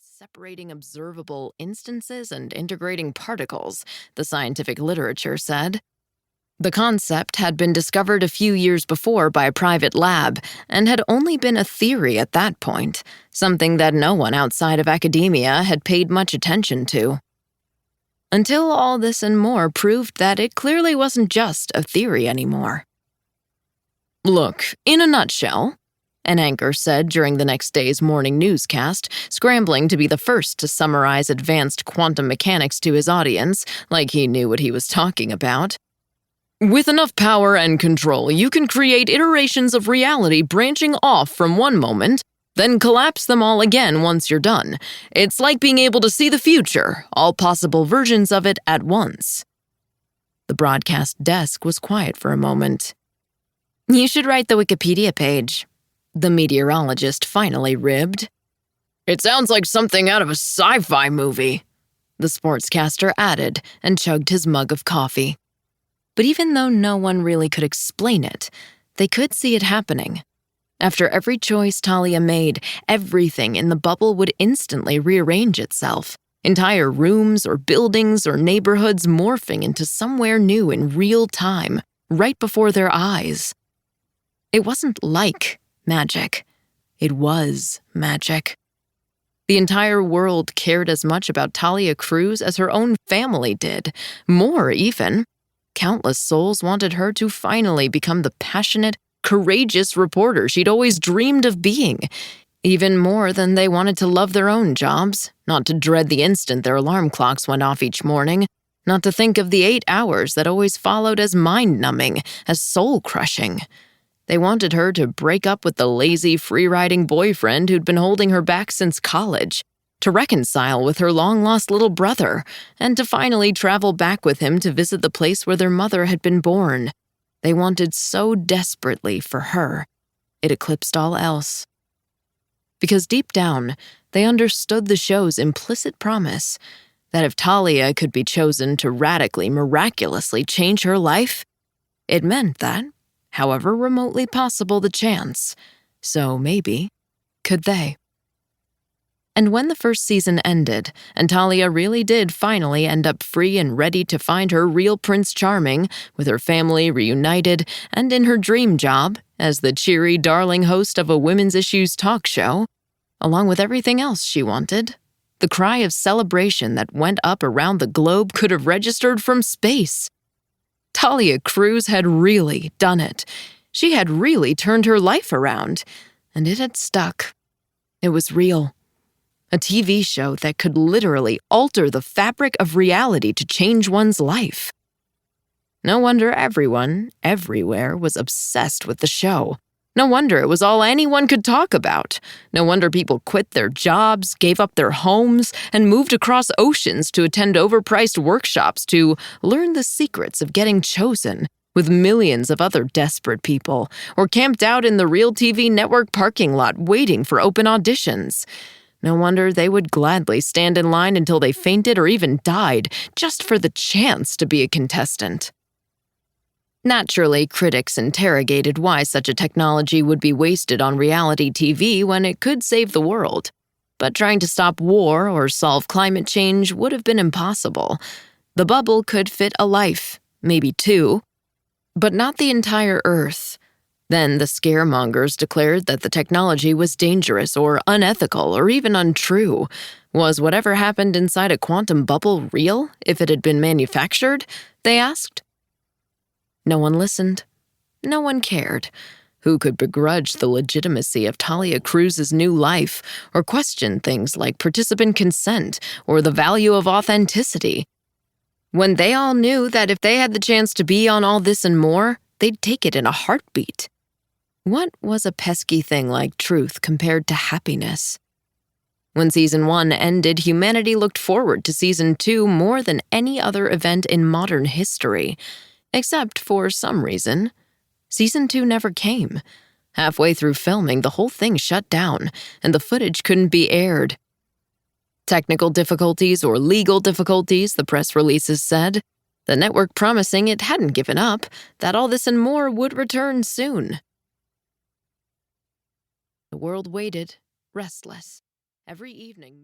separating observable instances and integrating particles, the scientific literature said. The concept had been discovered a few years before by a private lab and had only been a theory at that point, something that no one outside of academia had paid much attention to. Until all this and more proved that it clearly wasn't just a theory anymore. "Look, in a nutshell," an anchor said during the next day's morning newscast, scrambling to be the first to summarize advanced quantum mechanics to his audience, like he knew what he was talking about. "With enough power and control, you can create iterations of reality branching off from one moment, then collapse them all again once you're done. It's like being able to see the future, all possible versions of it at once." The broadcast desk was quiet for a moment. "You should write the Wikipedia page," the meteorologist finally ribbed. "It sounds like something out of a sci-fi movie," the sportscaster added and chugged his mug of coffee. But even though no one really could explain it, they could see it happening. After every choice Talia made, everything in the bubble would instantly rearrange itself, entire rooms or buildings or neighborhoods morphing into somewhere new in real time, right before their eyes. It wasn't like magic. It was magic. The entire world cared as much about Talia Cruz as her own family did, more even. Countless souls wanted her to finally become the passionate, courageous reporter she'd always dreamed of being, even more than they wanted to love their own jobs, not to dread the instant their alarm clocks went off each morning, not to think of the 8 hours that always followed as mind-numbing, as soul-crushing. They wanted her to break up with the lazy, free-riding boyfriend who'd been holding her back since college, to reconcile with her long-lost little brother, and to finally travel back with him to visit the place where their mother had been born. They wanted so desperately for her, it eclipsed all else. Because deep down, they understood the show's implicit promise that if Talia could be chosen to radically, miraculously change her life, it meant that, however remotely possible the chance, so maybe could they. And when the first season ended, and Talia really did finally end up free and ready to find her real Prince Charming, with her family reunited and in her dream job as the cheery, darling host of a women's issues talk show, along with everything else she wanted, the cry of celebration that went up around the globe could have registered from space. Talia Cruz had really done it. She had really turned her life around, and it had stuck. It was real. A TV show that could literally alter the fabric of reality to change one's life. No wonder everyone, everywhere, was obsessed with the show. No wonder it was all anyone could talk about. No wonder people quit their jobs, gave up their homes, and moved across oceans to attend overpriced workshops to learn the secrets of getting chosen, with millions of other desperate people, or camped out in the Real TV network parking lot waiting for open auditions. No wonder they would gladly stand in line until they fainted or even died, just for the chance to be a contestant. Naturally, critics interrogated why such a technology would be wasted on reality TV when it could save the world. But trying to stop war or solve climate change would have been impossible. The bubble could fit a life, maybe 2, but not the entire Earth. Then the scaremongers declared that the technology was dangerous or unethical or even untrue. Was whatever happened inside a quantum bubble real if it had been manufactured? They asked. No one listened. No one cared. Who could begrudge the legitimacy of Talia Cruz's new life or question things like participant consent or the value of authenticity? When they all knew that if they had the chance to be on all this and more, they'd take it in a heartbeat. What was a pesky thing like truth compared to happiness? When Season 1 ended, humanity looked forward to Season 2 more than any other event in modern history. Except for some reason, Season 2 never came. Halfway through filming, the whole thing shut down, and the footage couldn't be aired. Technical difficulties or legal difficulties, the press releases said. The network promising it hadn't given up, that all this and more would return soon. The world waited, restless. Every evening...